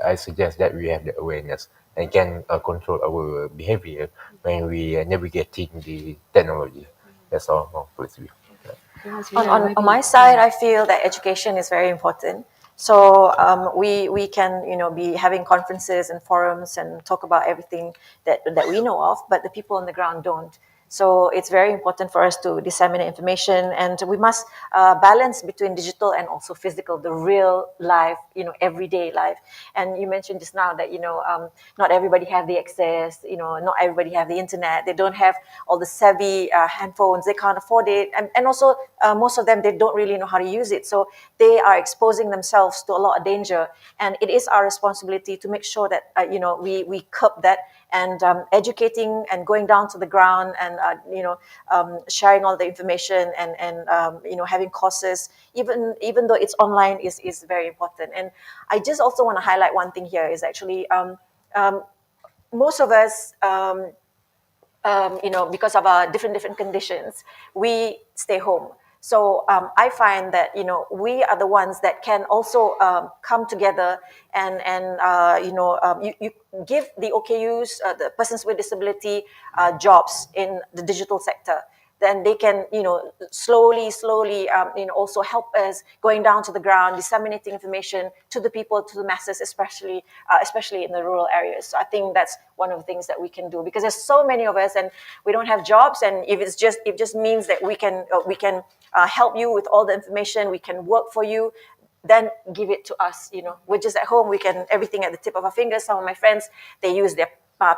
I suggest that we have the awareness and can control our behavior when we are navigating the technology. That's all, please. On my side, I feel that education is very important. So we can be having conferences and forums and talk about everything that we know of, but the people on the ground don't. So it's very important for us to disseminate information, and we must balance between digital and also physical, the real life, everyday life. And you mentioned just now that not everybody have the access, not everybody have the internet. They don't have all the savvy handphones. They can't afford it, and also most of them, they don't really know how to use it. So they are exposing themselves to a lot of danger, and it is our responsibility to make sure that we curb that, and educating and going down to the ground, and sharing all the information, and having courses, even though it's online, is very important. And I just also want to highlight one thing here is actually most of us because of our different conditions, we stay home. So I find that we are the ones that can also come together, and you give the OKUs, the persons with disability, jobs in the digital sector. Then they can slowly also help us going down to the ground, disseminating information to the people, to the masses, especially in the rural areas. So I think that's one of the things that we can do, because there's so many of us and we don't have jobs, and if it just means that we can help you with all the information, we can work for you, then give it to us. We're just at home, we can everything at the tip of our fingers. Some of my friends, they use their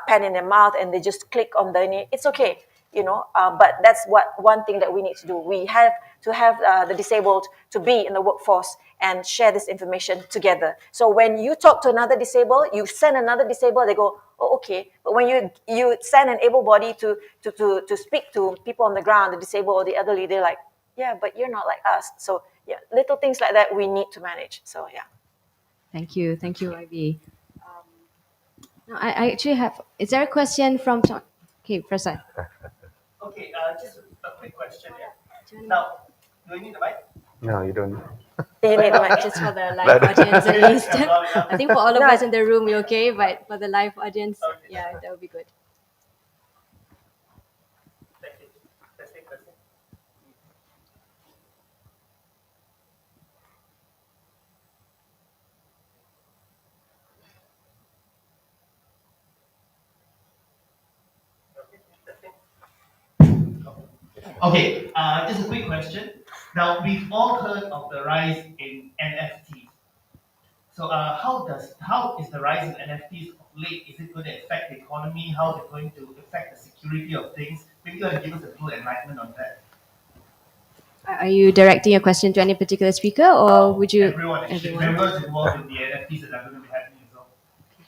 pen in their mouth and they just click on it's okay. But that's one thing that we need to do. We have to have the disabled to be in the workforce and share this information together. So when you talk to another disabled, you send another disabled, they go, oh, okay. But when you send an able body to speak to people on the ground, the disabled or the elderly, they're like, yeah, but you're not like us. So yeah, little things like that we need to manage. So yeah. Thank you, YB. No, I actually have. Is there a question from? Okay, Prasad. Okay, just a quick question. Yeah. Now, do I need the mic? No, you don't. You need the mic. Just for the live audience at least. Yeah, sorry, yeah. I think for all of us in the room, we're okay, but for the live audience, Okay. yeah, that would be good. Thank you. Testing. Okay, just a quick question. Now, we've all heard of the rise in NFTs. So, how is the rise in NFTs of late? Is it going to affect the economy? How is it going to affect the security of things? Maybe you want to give us a full enlightenment on that. Are you directing your question to any particular speaker, or would you? Everyone, actually, members involved in the NFTs that are going to be happening as well.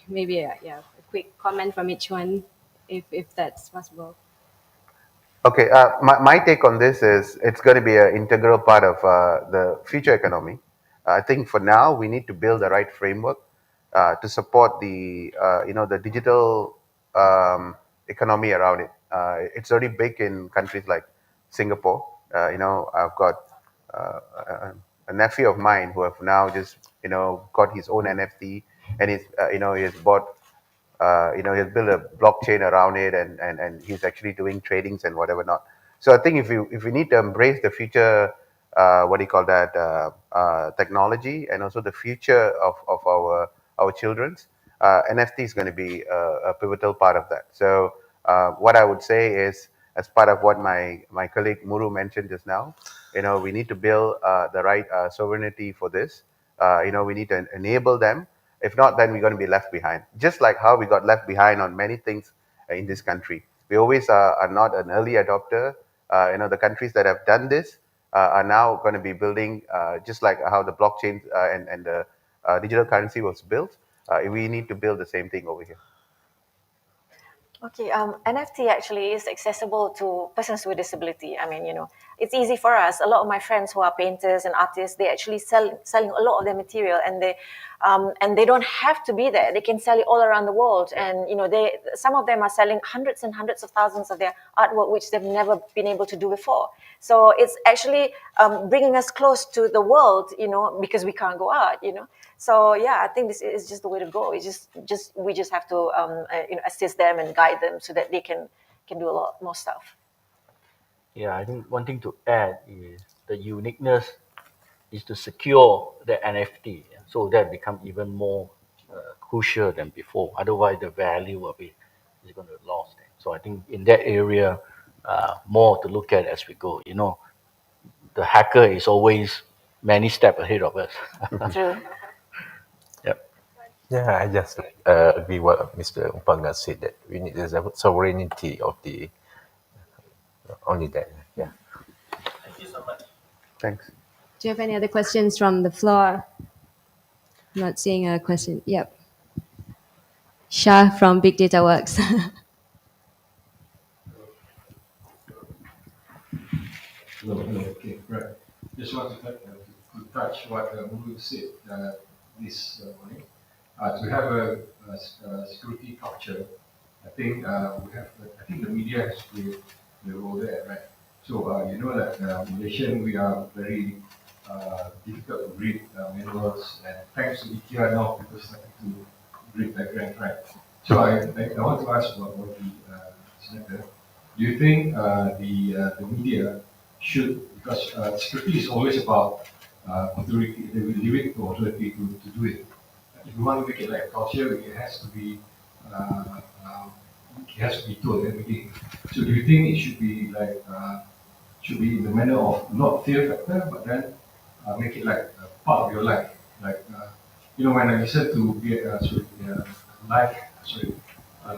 Maybe a quick comment from each one, if that's possible. Okay, my take on this is it's going to be an integral part of the future economy. I think for now we need to build the right framework to support the the digital economy around it. It's already big in countries like Singapore. I've got a nephew of mine who have now just got his own NFT, and he has bought he has built a blockchain around it, and he's actually doing tradings and whatever not. So I think if we need to embrace the future, what do you call that, technology, and also the future of our children's, NFT is going to be a pivotal part of that. So what I would say is, as part of what my colleague Muru mentioned just now, we need to build the right sovereignty for this. We need to enable them. If not, then we're going to be left behind. Just like how we got left behind on many things in this country. We always are not an early adopter. The countries that have done this are now going to be building, just like how the blockchain and the digital currency was built. We need to build the same thing over here. Okay, NFT actually is accessible to persons with disability. I mean, it's easy for us. A lot of my friends who are painters and artists, they actually selling a lot of their material, and they don't have to be there. They can sell it all around the world, and some of them are selling hundreds and hundreds of thousands of their artwork, which they've never been able to do before. So it's actually bringing us close to the world, because we can't go out, So yeah, I think this is just the way to go. It's we just have to assist them and guide them so that they can do a lot more stuff. Yeah, I think one thing to add is the uniqueness is to secure the NFT, so that become even more crucial than before. Otherwise, the value of it is going to lost. So I think in that area, more to look at as we go. The hacker is always many steps ahead of us. True. Yep. Yeah, I just agree what Mr. Umpanga said, that we need the sovereignty of the only that. Yeah. Thank you so much. Thanks. Do you have any other questions from the floor? I'm not seeing a question. Yep. Shah from Big Data Works. Hello, okay, right. Just want to touch what Mohd said this morning. To have a security culture, I think I think the media has played the role there, right? So that Malaysian, we are very difficult to read manuals, and thanks to IKEA now, people starting to read background, right? So I want to ask about what the senator. Do you think the media should, because security is always about authority, they will leave it to authority to do it. If we want to make it like a culture, it has to be told every day. So do you think it should be like should be in the manner of not fear factor, but then make it like a part of your life? Like when I listen to live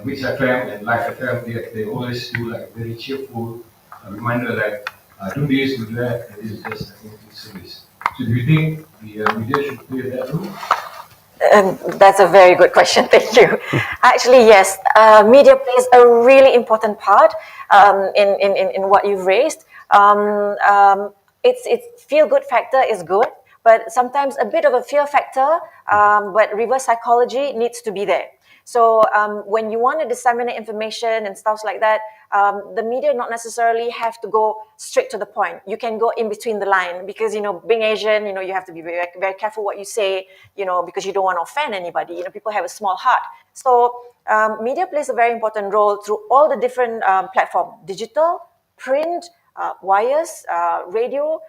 Mix FM and Live FM, they always do like very cheerful reminder like do this, do that, and this is just a community service. So do you think the media should play that role? That's a very good question. Thank you. Actually, yes, media plays a really important part in what you've raised. It's feel good factor is good, but sometimes a bit of a fear factor, but reverse psychology needs to be there. So when you want to disseminate information and stuff like that, the media not necessarily have to go straight to the point. You can go in between the line because, being Asian, you have to be very, very careful what you say, because you don't want to offend anybody. People have a small heart. So media plays a very important role through all the different platforms, digital, print, wires, radio,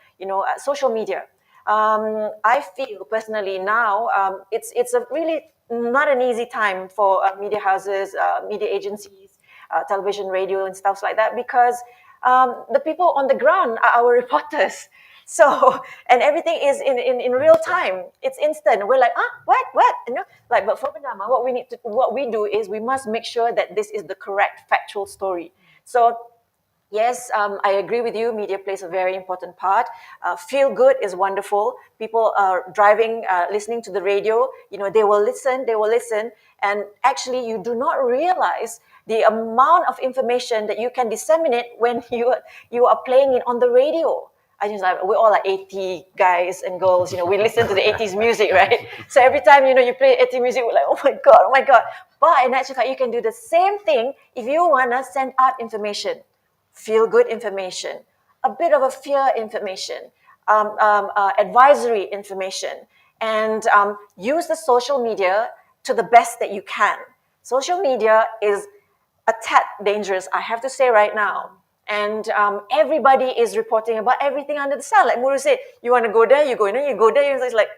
social media. I feel personally now it's a really not an easy time for media houses, media agencies, television, radio, and stuff like that because the people on the ground are our reporters. So, and everything is in real time. It's instant. We're like, what? But for BERNAMA, what we do is we must make sure that this is the correct factual story. So yes, I agree with you. Media plays a very important part. Feel good is wonderful. People are driving, listening to the radio. They will listen. And actually, you do not realize the amount of information that you can disseminate when you are playing it on the radio. We're all like 80 guys and girls, we listen to the 80s music, right? So every time, you play 80s music, we're like, oh my God. But in actual fact, you can do the same thing if you want to send out information. Feel good information, a bit of a fear information, advisory information, and use the social media to the best that you can. Social media is a tad dangerous, I have to say right now. And everybody is reporting about everything under the sun. Like Muru said, you want to go there, you go in, you go there. It's like,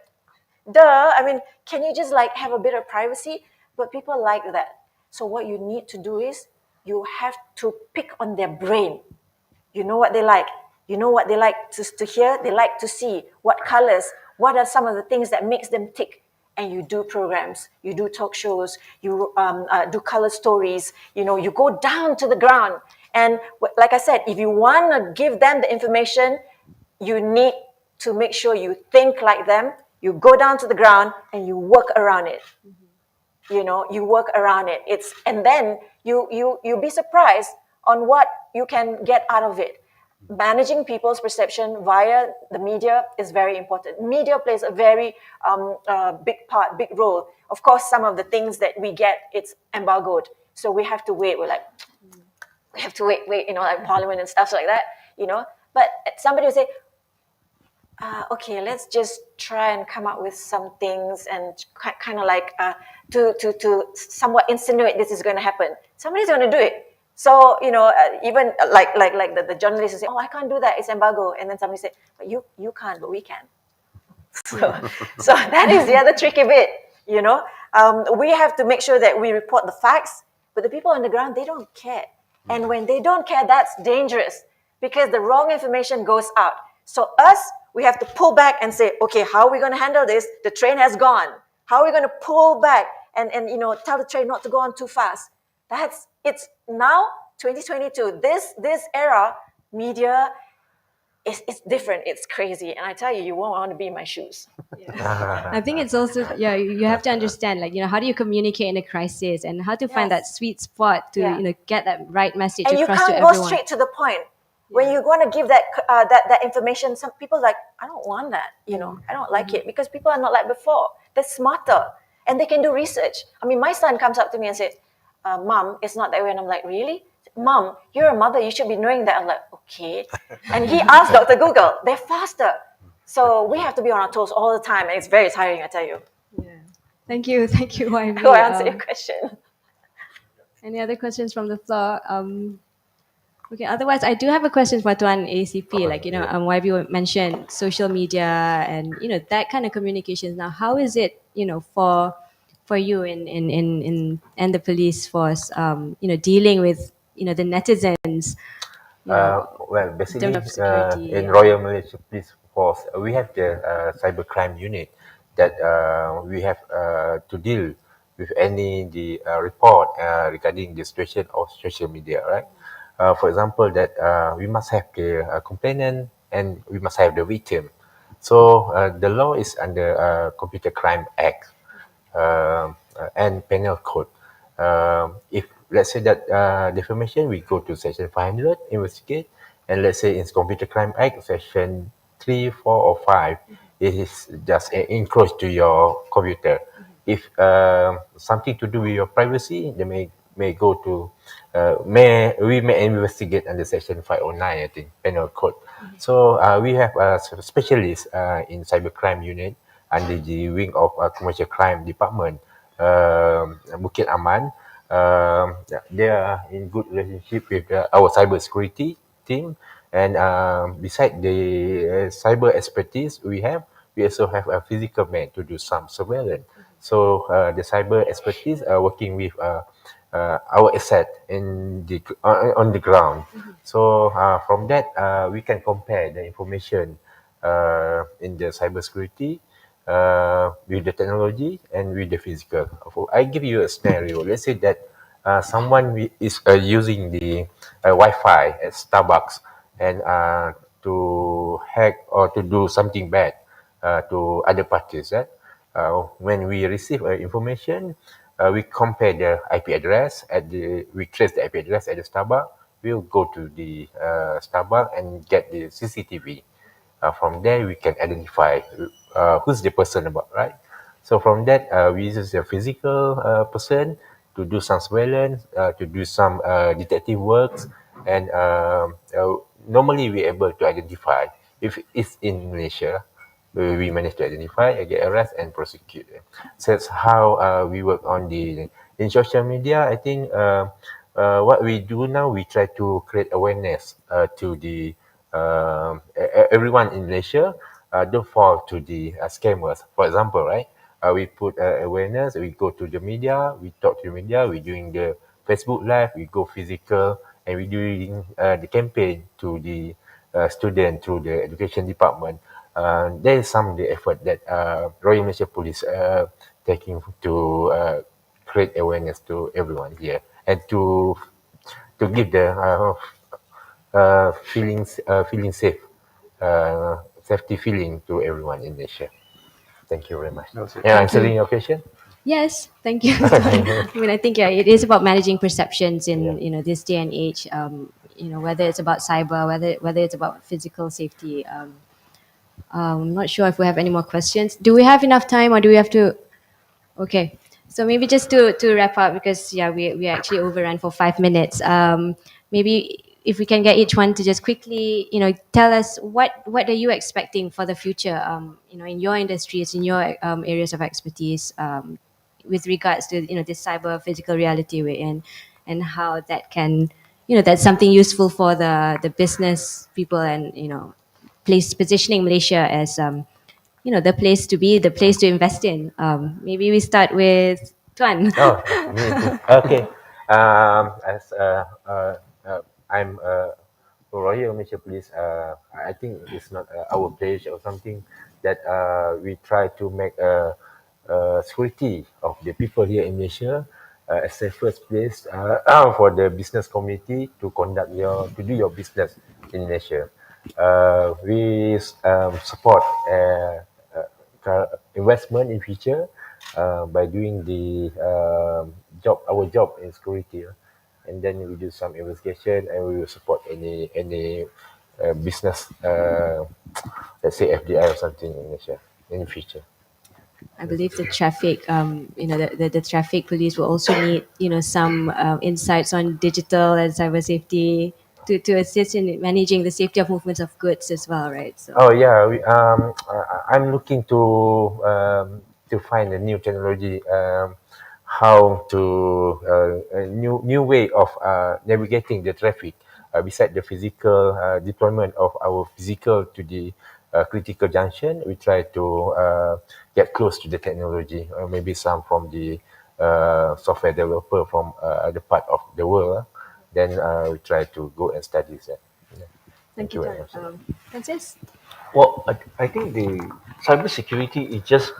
duh. I mean, can you just like have a bit of privacy? But people like that. So what you need to do is you have to pick on their brain. You know what they like. You know what they like to hear. They like to see what colors. What are some of the things that makes them tick? And you do programs. You do talk shows. You do color stories. You go down to the ground. And like I said, if you want to give them the information, you need to make sure you think like them. You go down to the ground and you work around it. you work around it. And then you'll be surprised on what you can get out of it. Managing people's perception via the media is very important. Media plays a very big role. Of course, some of the things that we get, it's embargoed. So we have to wait. We have to wait, like Parliament and stuff like that, But somebody will say, okay, let's just try and come up with some things and kind of like to somewhat insinuate this is going to happen. Somebody's going to do it. So, even like the journalists will say, oh, I can't do that, it's embargo. And then somebody say, but you can't, but we can. So that is the other tricky bit, we have to make sure that we report the facts, but the people on the ground, they don't care. And when they don't care, that's dangerous because the wrong information goes out. So we have to pull back and say, okay, how are we going to handle this? The train has gone. How are we going to pull back and tell the train not to go on too fast? It's now 2022. This era, media, it's different. It's crazy. And I tell you, you won't want to be in my shoes. Yeah. I think it's also, you have to understand, how do you communicate in a crisis and how to find that sweet spot to, get that right message and across to everyone. And you can't go straight to the point. When you're going to give that information, some people are like, I don't want that, I don't like it, because people are not like before. They're smarter and they can do research. I mean, my son comes up to me and says, Mom, it's not that way. And I'm like, really? Mom, you're a mother, you should be knowing that. I'm like, okay. And he asked Dr. Google. They're faster. So we have to be on our toes all the time, and it's very tiring, I tell you. Yeah. Thank you, YB. Go answer your question. Any other questions from the floor? Okay, otherwise, I do have a question for Tuan ACP. YB mentioned social media and, that kind of communications. Now, how is it, for you in the police force, dealing with, the netizens? Well, basically, of security, in Royal Malaysia Police Force, we have the cybercrime unit that we have to deal with the report regarding the situation of social media, right? For example, that we must have the complainant and we must have the victim. So the law is under Computer Crime Act and Penal Code. If let's say that defamation, we go to section 500, investigate, and let's say in Computer Crime Act, section 3, 4, or 5, it is just encroach to your computer. If something to do with your privacy, they may go to we may investigate under section 509, I think, Penal Code. So we have a specialist in cybercrime unit under the wing of Commercial Crime Department, Bukit Aman. They are in good relationship with our cyber security team, and beside the cyber expertise we also have a physical man to do some surveillance. So the cyber expertise are working with our asset on the ground. So from that we can compare the information in the cybersecurity with the technology and with the physical. I give you a scenario. Let's say that someone is using the Wi-Fi at Starbucks and to hack or to do something bad to other parties. When we receive information, we compare the IP address we trace the IP address at the Starbucks. We'll go to the Starbucks and get the CCTV. From there, we can identify who's the person about, right? So from that, we use a physical person to do some surveillance, to do some detective works, and normally we're able to identify if it's in Malaysia. We manage to identify, get arrest, and prosecute. So that's how we work on in social media. I think what we do now, we try to create awareness to the everyone in Malaysia. Don't fall to the scammers. For example, right? We put awareness. We go to the media. We talk to the media. We doing the Facebook Live. We go physical, and we doing the campaign to the student through the education department. There is some of the effort that Royal Malaysia Police taking to create awareness to everyone here and to give the feeling safe, safety feeling to everyone in Malaysia. Thank you very much. No, sir. Yeah, Thank answering you. your question. Yes, thank you. I mean, I think it is about managing perceptions in Yeah. this day and age. Whether it's about cyber, whether it's about physical safety. I'm not sure if we have any more questions. Do we have enough time, or do we have to? Okay, so maybe just to wrap up, because we actually overran for 5 minutes. Maybe if we can get each one to just quickly tell us what are you expecting for the future. In your industries, in your areas of expertise, with regards to this cyber physical reality we're in, and how that can that's something useful for the business people, and place positioning Malaysia as the place to be, the place to invest in. Maybe we start with Tuan. Oh, me too. Okay. As I'm Royal Malaysia Police, I think it's not our pledge or something that we try to make security of the people here in Malaysia as the first place for the business community to to do your business in Malaysia. We support investment in future by doing the our job in security, and then we do some investigation and we will support any business, let's say FDI or something in Malaysia in the future. I believe the traffic, the traffic police will also need, some insights on digital and cyber safety to assist in managing the safety of movements of goods as well, right? So Oh yeah, I'm looking to find a new technology, how to a new way of navigating the traffic. Beside the physical deployment of our physical to the critical junction, we try to get close to the technology. Maybe some from the software developer from other part of the world. Then we try to go and study that. Yeah. thank you, you very Tuan. much. Francis? Well, I think the cybersecurity is just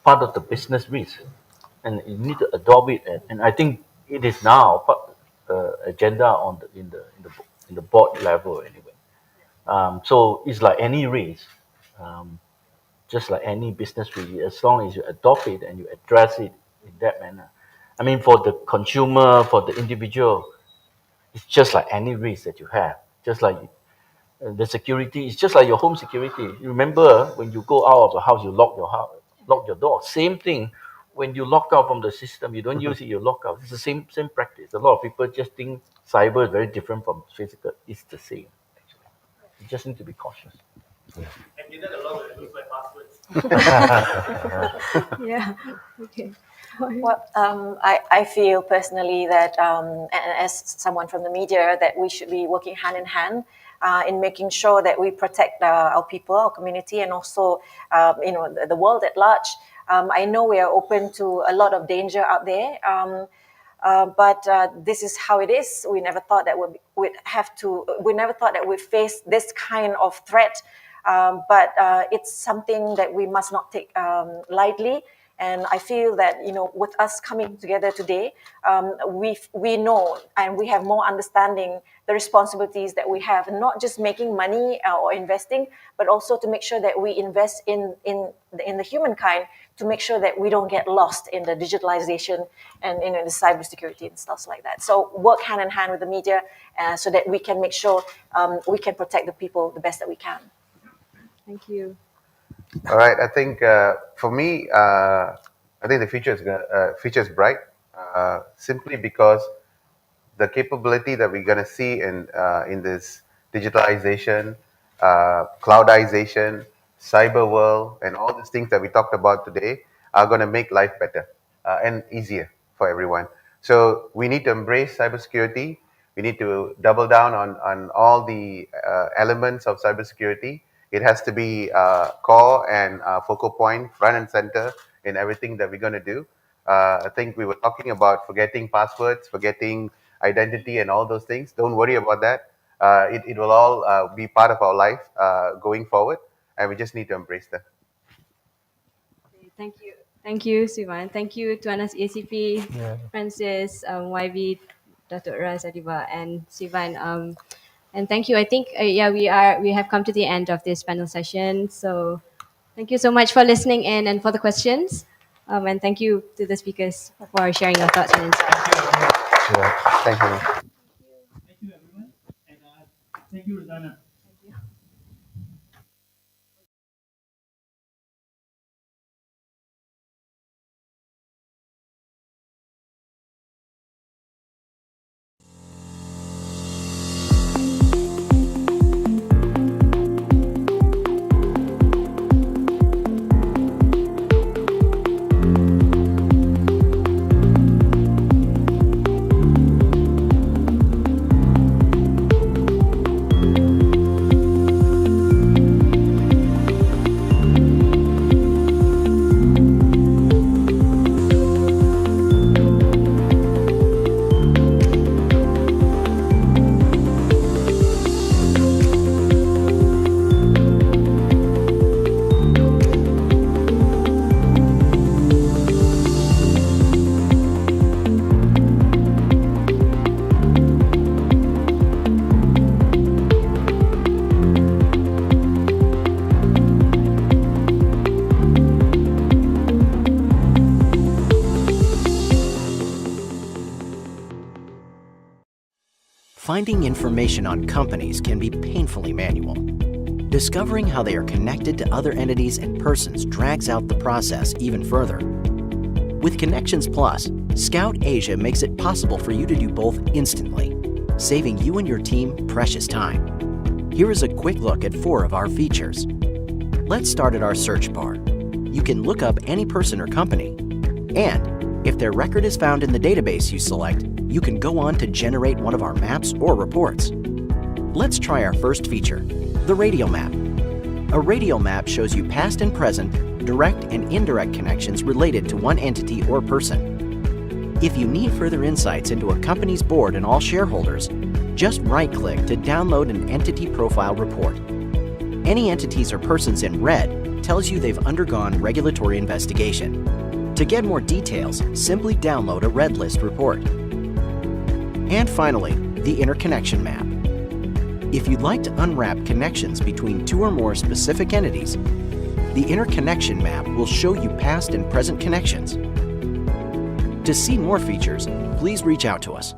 part of the business risk, and you need to adopt it. And I think it is now part of the agenda on the board level anyway. So it's like any risk, um, just like any business risk. As long as you adopt it and you address it in that manner. I mean, for the consumer, for the individual, it's just like any risk that you have. Just like the security is just like your home security. You remember when you go out of the house, you lock your house, lock your door. Same thing. When you lock out from the system, you don't use it, you lock out. It's the same practice. A lot of people just think cyber is very different from physical. It's the same, actually. You just need to be cautious. And you know a lot of lose my passwords. Yeah. Okay. Well, I feel personally that, and as someone from the media, that we should be working hand in hand in making sure that we protect our people, our community, and also, the world at large. I know we are open to a lot of danger out there. But this is how it is. We never thought that we'd have to. We never thought that we'd face this kind of threat. But it's something that we must not take lightly. And I feel that with us coming together today, we know and we have more understanding the responsibilities that we have, not just making money or investing, but also to make sure that we invest in the humankind, to make sure that we don't get lost in the digitalization and the cybersecurity and stuff like that. So work hand in hand with the media so that we can make sure we can protect the people the best that we can. Thank you. All right. I think for me, I think the future is bright, simply because the capability that we're going to see in this digitalization, cloudization, cyber world, and all these things that we talked about today are going to make life better and easier for everyone. So we need to embrace cybersecurity. We need to double down on all the elements of cybersecurity. It has to be core and focal point, front and center in everything that we're going to do. I think we were talking about forgetting passwords, forgetting identity, and all those things. Don't worry about that. It will all be part of our life going forward, and we just need to embrace them. Thank you. Thank you, Sivan. Thank you, Tuanas ACP, Francis, YB, Datuk Raz, Adiba, and Sivan. And thank you. I think we have come to the end of this panel session. So thank you so much for listening in and for the questions. And thank you to the speakers for sharing your thoughts and insights. Sure. Thank you. Thank you, everyone. And thank you, Ruzanna. Finding information on companies can be painfully manual. Discovering how they are connected to other entities and persons drags out the process even further. With Connections Plus, Scout Asia makes it possible for you to do both instantly, saving you and your team precious time. Here is a quick look at 4 of our features. Let's start at our search bar. You can look up any person or company, and if their record is found in the database you select, you can go on to generate one of our maps or reports. Let's try our first feature, the radial map. A radial map shows you past and present, direct and indirect connections related to one entity or person. If you need further insights into a company's board and all shareholders, just right-click to download an entity profile report. Any entities or persons in red tells you they've undergone regulatory investigation. To get more details, simply download a red list report. And finally, the interconnection map. If you'd like to unwrap connections between 2 or more specific entities, the interconnection map will show you past and present connections. To see more features, please reach out to us.